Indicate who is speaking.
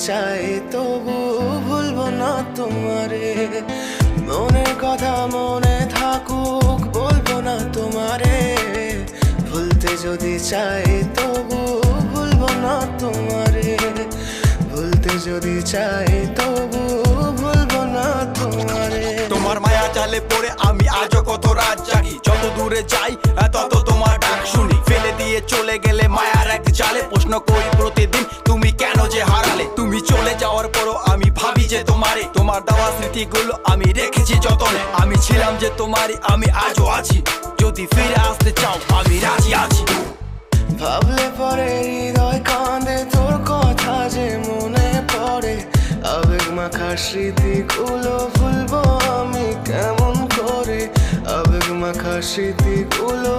Speaker 1: চাই তবু ভুলবো না তোমারে। মনের কথা মনে থাকুক বলবো না তোমারে। ভুলতে যদি চাই তবু ভুলবো না তোমারে। ভুলতে যদি চাই তবু ভুলবো না তোমারে।
Speaker 2: তোমার মায়া জালে পড়ে আমি আজও কত রাত জাগি। যত দূরে যাই তত তোমার ডাক শুনি। ফেলে দিয়ে চলে গেলে মায়ার এক জালে প্রশ্ন করি প্রতিদিন তুমি কেন যে হারালে। তুমি চলে যাওয়ার পরও আমি ভাবি যে তোমারে। তোমার দেওয়া স্মৃতিগুলো আমি রেখেছি যতনে। আমি ছিলাম যে তোমারই, আমি আজও আছি। যদি ফিরে আসতে চাও আমি রাজি আছি।
Speaker 1: ভাবলে পরে হৃদয় কাঁদে, তোর কথা যে মনে পড়ে। আবেগ মাখা স্মৃতিগুলো ভুলবো আমি কেমন করে। আবেগ মাখা স্মৃতিগুলো